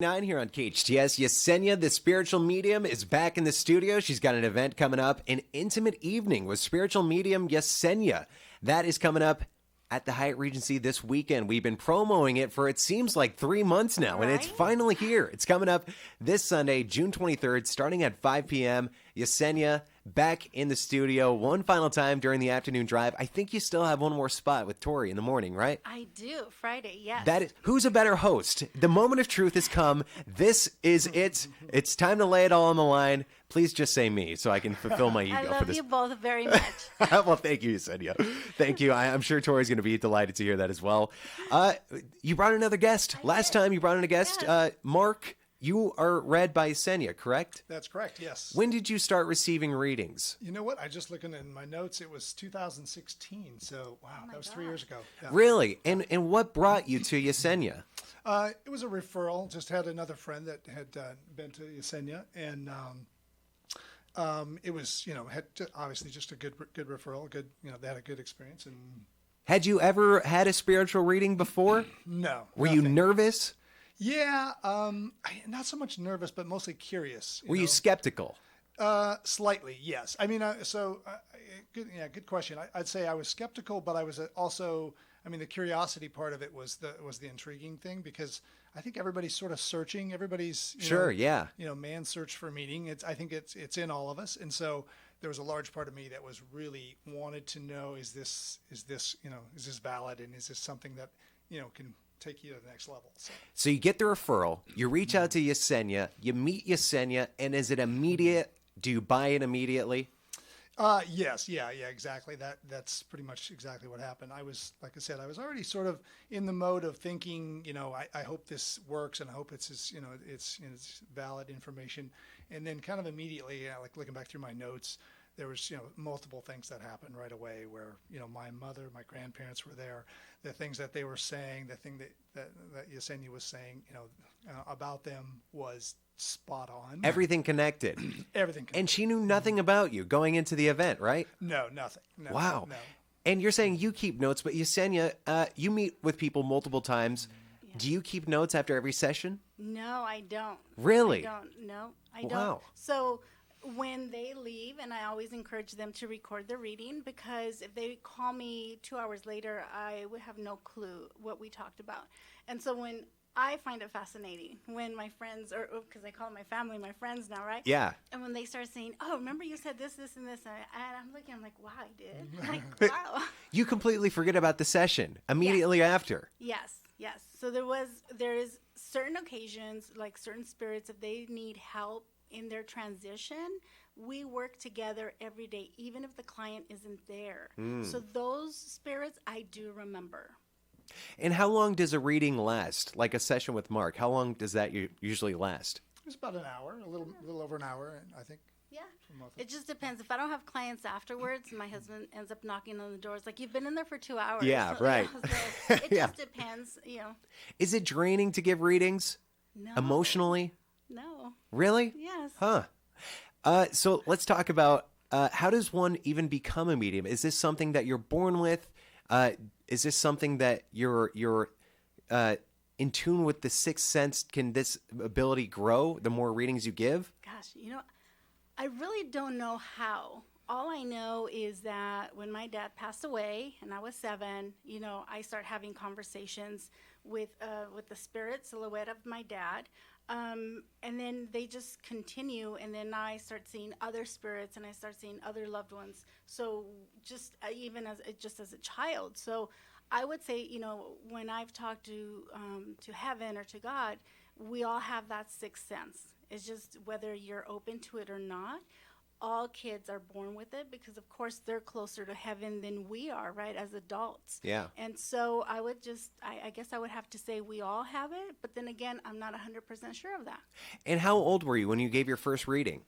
9 here on KHTS. Yesenia, the spiritual medium, is back in the studio. She's got an event coming up, an intimate evening with spiritual medium Yesenia. That is coming up at the Hyatt Regency this weekend. We've been promoting it for, it seems like 3 months now, and it's finally here. It's coming up this Sunday, June 23rd, starting at 5 p.m. Yesenia back in the studio one final time during the afternoon drive. I think you still have one more spot with Tori in the morning, right? I do. Friday, yes. That is, who's a better host? The moment of truth has come. This is it. It's time to lay it all on the line. Please just say me so I can fulfill my ego for this. I love you both very much. Well, thank you, Yesenia. Thank you. I'm sure Tori's going to be delighted to hear that as well. You brought another guest. Last time you brought in a guest. Yes. Mark, you are read by Yesenia, correct? That's correct, yes. When did you start receiving readings? You know what? I just looking in my notes, it was 2016. So, wow, that was 3 years ago. Yeah. Really? And what brought you to Yesenia? It was a referral. Just had another friend that had been to Yesenia, and it was, had obviously just a good referral. Good, they had a good experience. And had you ever had a spiritual reading before? No. Were you nervous? Yeah, not so much nervous, but mostly curious. Were you skeptical? Slightly, yes. I mean, good question. I'd say I was skeptical, but I was also, the curiosity part of it was the intriguing thing, because I think everybody's sort of searching. Everybody's man's search for meaning. I think it's in all of us, and so there was a large part of me that was really wanted to know: is this valid, and is this something that can take you to the next level. So you get the referral, you reach out to Yesenia, you meet Yesenia, and is it immediate? Do you buy it immediately? Yes. Yeah, exactly. That's pretty much exactly what happened. I was, like I said, I was already sort of in the mode of thinking, I hope this works, and I hope it's valid information. And then kind of immediately, like looking back through my notes, there was, multiple things that happened right away where, my mother, my grandparents were there, the things that they were saying, the thing that Yesenia was saying, about them was spot on. Everything connected. Everything connected. And she knew nothing about you going into the event, right? No, nothing. No, wow. No. And you're saying you keep notes, but Yesenia, you meet with people multiple times. Yeah. Do you keep notes after every session? No, I don't. Really? I don't. So when they leave, and I always encourage them to record the reading, because if they call me 2 hours later, I would have no clue what we talked about. And so when I find it fascinating when my friends, or because I call my family my friends now, right? Yeah. And when they start saying, "Oh, remember you said this, this, and this," and I'm looking, I'm like, "Wow, I did." Like, wow. You completely forget about the session immediately after. Yes. So there is certain occasions, like certain spirits, if they need help in their transition, we work together every day, even if the client isn't there. So those spirits I do remember. And how long does a reading last? Like a session with Mark, how long does that usually last? It's about an hour, a little over an hour, I think. Yeah, it just depends. If I don't have clients afterwards, my husband ends up knocking on the doors like, "You've been in there for 2 hours." Yeah, right. So it just depends, Is it draining to give readings? No. Emotionally? No. Really? Yes. Huh. So let's talk about how does one even become a medium? Is this something that you're born with? Is this something that you're in tune with the sixth sense? Can this ability grow the more readings you give? Gosh, I really don't know how. All I know is that when my dad passed away and I was 7, I start having conversations with the spirit silhouette of my dad. And then they just continue, and then I start seeing other spirits, and I start seeing other loved ones. So just even as a child. So I would say, when I've talked to heaven or to God, we all have that sixth sense. It's just whether you're open to it or not. All kids are born with it, because of course they're closer to heaven than we are, right, as adults. Yeah. And so I would I guess I would have to say we all have it, but then again, I'm not 100% sure of that. And how old were you when you gave your first reading?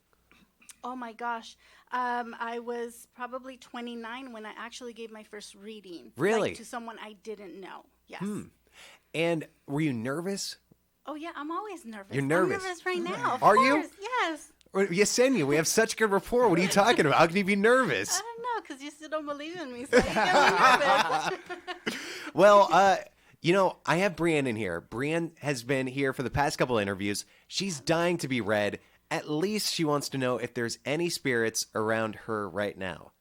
Oh my gosh. I was probably 29 when I actually gave my first reading. Really? Like, to someone I didn't know. Yes. And were you nervous? Oh yeah, I'm always nervous. You're nervous? I'm nervous right now. Are course. you? Yes. Yesenia, we have such good rapport. What are you talking about? How can you be nervous? I don't know, because you still don't believe in me, so you get me nervous. Well, You know, I have Brienne in here. Brienne has been here for the past couple interviews. She's dying to be read. At least she wants to know if there's any spirits around her right now.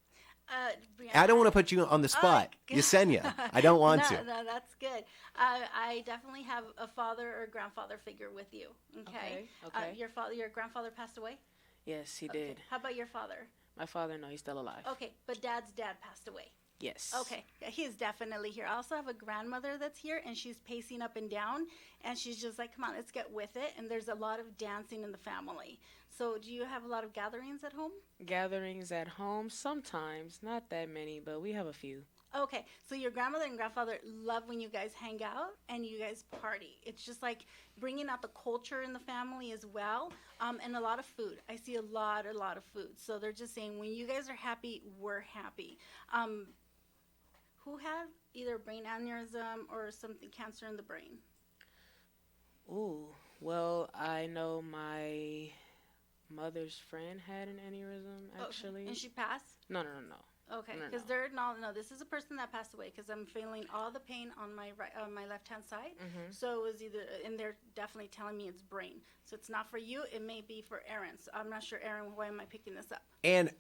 Brianna, I don't want to put you on the spot. Yesenia, I don't want to. No, that's good. I definitely have a father or grandfather figure with you. Okay. Okay. Your grandfather passed away? Yes, he Okay. did. How about your father? My father, no, he's still alive. Okay, but Dad's dad passed away. Yes. Okay, yeah, he's definitely here. I also have a grandmother that's here, and she's pacing up and down, and she's just like, come on, let's get with it. And there's a lot of dancing in the family. So do you have a lot of gatherings at home? Gatherings at home, sometimes, not that many, but we have a few. Okay, so your grandmother and grandfather love when you guys hang out and you guys party. It's just like bringing out the culture in the family as well, and a lot of food. I see a lot of food. So they're just saying, when you guys are happy, we're happy. Who had either brain aneurysm or something, cancer in the brain? Ooh, well, I know my mother's friend had an aneurysm, actually. Okay. And she passed? No. Okay, No, because they're no. This is a person that passed away. Because I'm feeling all the pain on my right, on my left hand side. Mm-hmm. So it was either, and they're definitely telling me it's brain. So it's not for you. It may be for Aaron. So I'm not sure, Aaron. Why am I picking this up? And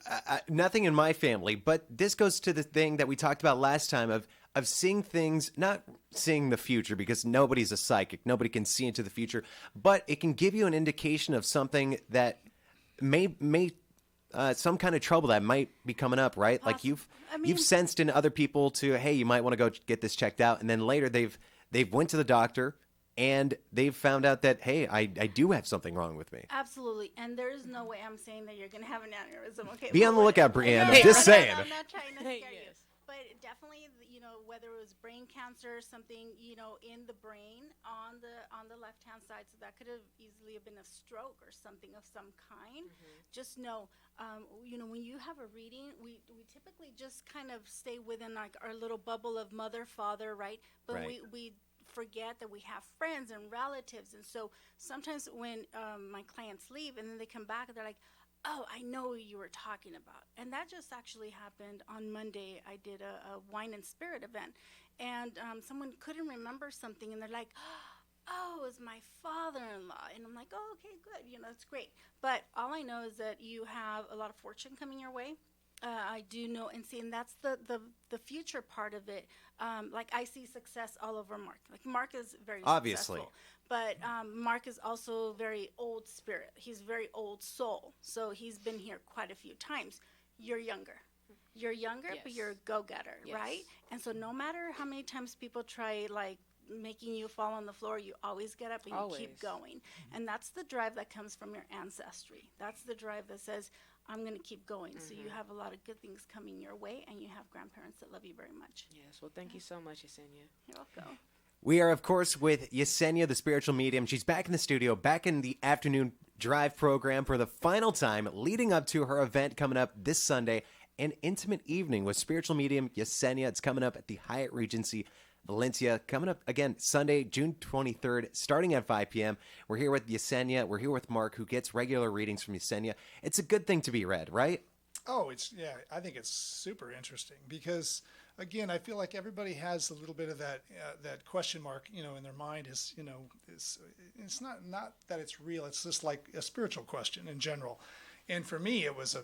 nothing in my family, but this goes to the thing that we talked about last time of seeing things, not seeing the future, because nobody's a psychic. Nobody can see into the future, but it can give you an indication of something that may some kind of trouble that might be coming up, right? Like you've sensed in other people to, hey, you might want to go get this checked out, and then later they've went to the doctor and they've found out that, hey, I do have something wrong with me. Absolutely, and there is no way I'm saying that you're going to have an aneurysm. Okay, Be on the lookout, Brienne. No, I'm just saying. I'm not trying to scare you. Yes. But definitely, whether it was brain cancer, something, in the brain on the left-hand side, so that could have easily have been a stroke or something of some kind. Just know, when you have a reading, we typically just kind of stay within like our little bubble of mother, father, right? But Right. we forget that we have friends and relatives, and so sometimes when my clients leave and then they come back, they're like, oh, I know what you were talking about. And that just actually happened on Monday. I did a wine and spirit event, and someone couldn't remember something, and they're like, oh, it was my father-in-law. And I'm like, oh, okay, good. It's great. But all I know is that you have a lot of fortune coming your way. I do know and see, and that's the future part of it. Like I see success all over Mark. Like Mark is very Obviously. successful. But Mark is also very old spirit. He's very old soul. So he's been here quite a few times. You're younger. You're younger, but Yes. you're a go-getter, Yes. right? And so no matter how many times people try, like, making you fall on the floor, you always get up and you keep Always. going. And that's the drive that comes from your ancestry. That's the drive that says, I'm going to keep going. So you have a lot of good things coming your way, and you have grandparents that love you very much. Yes, well, thank you so much, Yesenia. You're welcome. We are, of course, with Yesenia, the spiritual medium. She's back in the studio, back in the afternoon drive program for the final time, leading up to her event coming up this Sunday, an intimate evening with spiritual medium Yesenia. It's coming up at the Hyatt Regency Valencia, coming up again Sunday, June 23rd, starting at 5 p.m. We're here with Yesenia. We're here with Mark, who gets regular readings from Yesenia. It's a good thing to be read, right? Oh, I think it's super interesting because, again, I feel like everybody has a little bit of that question mark, in their mind is, it's not that it's real. It's just like a spiritual question in general. And for me, it was a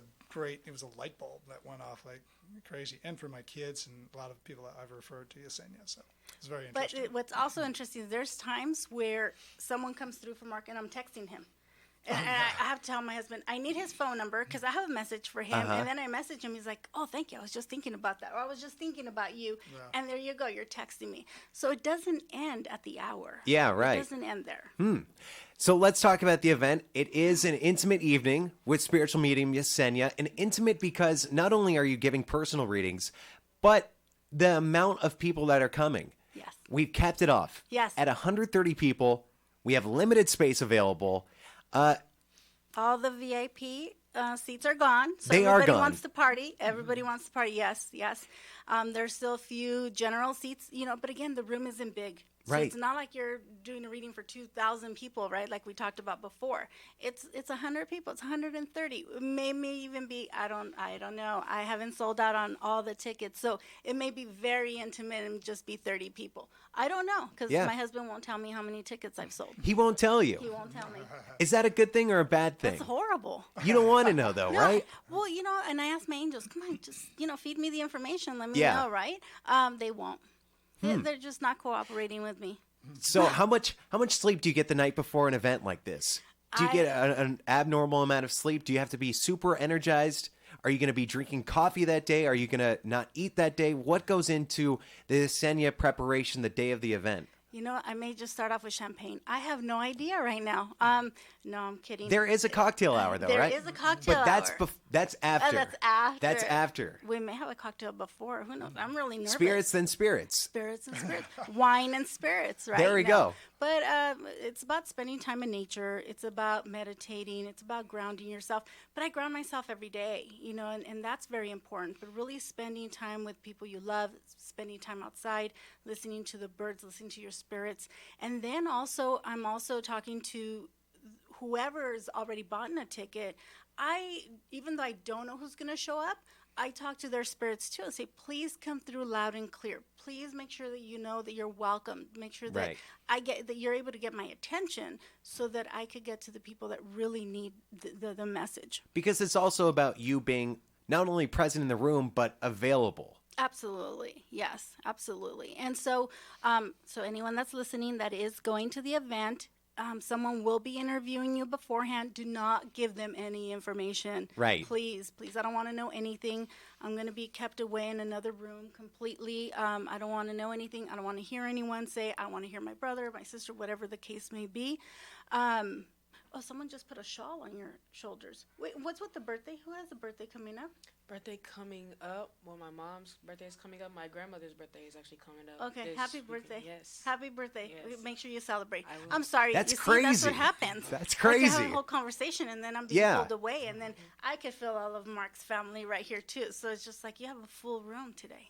light bulb that went off like crazy. And for my kids and a lot of people that I've referred to Yesenia. So it's very interesting. But what's also interesting is there's times where someone comes through for Mark and I'm texting him. And I have to tell my husband, I need his phone number because I have a message for him. And then I message him. He's like, oh, thank you. I was just thinking about that. Or I was just thinking about you. Yeah. And there you go. You're texting me. So it doesn't end at the hour. Yeah, right. It doesn't end there. So let's talk about the event. It is an intimate evening with spiritual medium Yesenia. An intimate because not only are you giving personal readings, but the amount of people that are coming. Yes. We've capped it off. Yes. At 130 people. We have limited space available. All the VIP seats are gone. So They are everybody gone. wants to party. Everybody wants to party. Yes, yes. There's still a few general seats, but again, the room isn't big. So Right. it's not like you're doing a reading for 2,000 people, right? Like we talked about before. It's 100 people. It's 130. It may even be, I don't know. I haven't sold out on all the tickets. So it may be very intimate and just be 30 people. I don't know, because Yeah. my husband won't tell me how many tickets I've sold. He won't tell He you. won't tell me. Is that a good thing or a bad thing? That's horrible. You don't want to know, though, No, right? Well, and I asked my angels, come on, just, feed me the information. Let me Yeah. know, right? They won't. They're just not cooperating with me. So how much sleep do you get the night before an event like this? Do you get an abnormal amount of sleep? Do you have to be super energized? Are you going to be drinking coffee that day? Are you going to not eat that day? What goes into the Yesenia preparation the day of the event? I may just start off with champagne. I have no idea right now. No, I'm kidding. There is a cocktail hour, though, right? There is a cocktail but that's hour. that's after. That's after. That's after. We may have a cocktail before. Who knows? I'm really nervous. Spirits then spirits. Spirits and spirits. Wine and spirits, right? There we go. But it's about spending time in nature. It's about meditating. It's about grounding yourself. But I ground myself every day, and that's very important. But really spending time with people you love, spending time outside, listening to the birds, listening to your spirits. And then also, I'm also talking to whoever's already bought a ticket. Even though I don't know who's going to show up, I talk to their spirits too and say, please come through loud and clear. Please make sure that you know that you're welcome. Make sure that Right. that you're able to get my attention so that I could get to the people that really need the message. Because it's also about you being not only present in the room, but available. Absolutely. Yes, absolutely. And so anyone that's listening that is going to the event, someone will be interviewing you beforehand. Do not give them any information. Right. Please. I don't want to know anything. I'm going to be kept away in another room completely. I don't want to know anything. I don't want to hear anyone say, I want to hear my brother, my sister, whatever the case may be. Someone just put a shawl on your shoulders. Wait, what's with the birthday? Who has a birthday coming up? Birthday coming up. Well, my mom's birthday is coming up. My grandmother's birthday is actually coming up. Okay, this happy weekend. birthday. Yes. Happy birthday. Yes. Make sure you celebrate. I will. I'm sorry. That's you see, crazy. That's what happens. That's I crazy. have a whole conversation, and then I'm being Yeah. pulled away, and then I could feel all of Mark's family right here, too. So it's just like you have a full room today.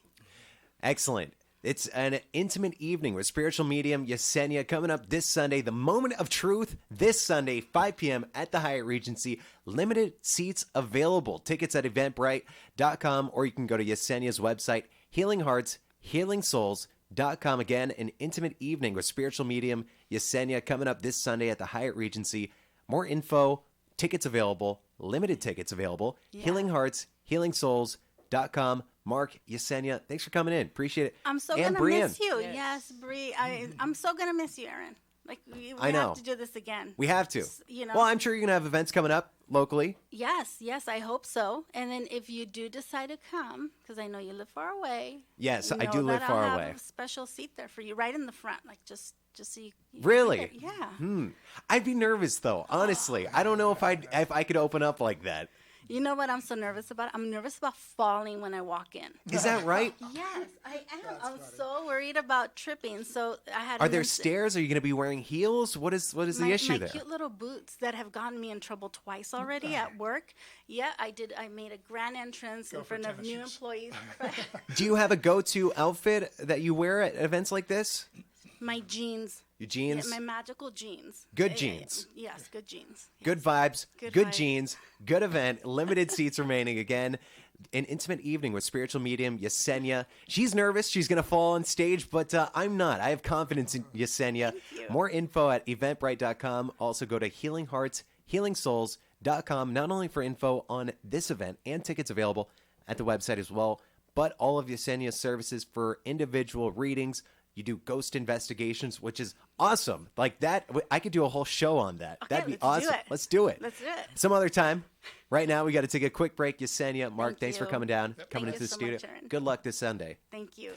Excellent. It's an intimate evening with spiritual medium Yesenia coming up this Sunday. The Moment of Truth this Sunday, 5 p.m. at the Hyatt Regency. Limited seats available. Tickets at eventbrite.com, or you can go to Yesenia's website, healinghearts.healingsouls.com. Again, an intimate evening with spiritual medium Yesenia coming up this Sunday at the Hyatt Regency. More info, tickets available, limited tickets available. Healing Hearts, healingsouls.com. Mark, Yesenia, thanks for coming in. Appreciate it. I'm so And going to Brian. miss you. Yes, Bree. I'm so going to miss you, Aaron. Like, we I know. have to do this again. We have to. You know. Well, I'm sure you're going to have events coming up locally. Yes, I hope so. And then if you do decide to come, because I know you live far away. Yes, I know do live that far I'll away. have a special seat there for you, right in the front, like just so you. Really? Yeah. I'd be nervous though, honestly. I don't know if I could open up like that. You know what I'm so nervous about? I'm nervous about falling when I walk in. Is that right? Yes, I am. I'm so worried about tripping. So I had. Are there stairs? Are you going to be wearing heels? What is the issue my there? cute little boots that have gotten me in trouble twice already at work. Yeah, I did. I made a grand entrance in front of new employees. Do you have a go-to outfit that you wear at events like this? My jeans. Your jeans? Yeah, my magical jeans. Good Yeah, jeans. Yes, good jeans. Good vibes, Good good vibes. jeans, good event, limited seats remaining. Again, an intimate evening with spiritual medium Yesenia. She's nervous. She's going to fall on stage, but I'm not. I have confidence in Yesenia. Thank you. More info at eventbrite.com. Also go to healingheartshealingsouls.com, not only for info on this event and tickets available at the website as well, but all of Yesenia's services for individual readings. You do ghost investigations, which is awesome. Like that, I could do a whole show on that. Okay, That'd be let's do awesome. it. Let's do it. Let's do it. Some other time. Right now, we got to take a quick break. Yesenia, Mark, Thank thanks for you. coming down, coming Thank into you the so studio. much, Aaron. Good luck this Sunday. Thank you.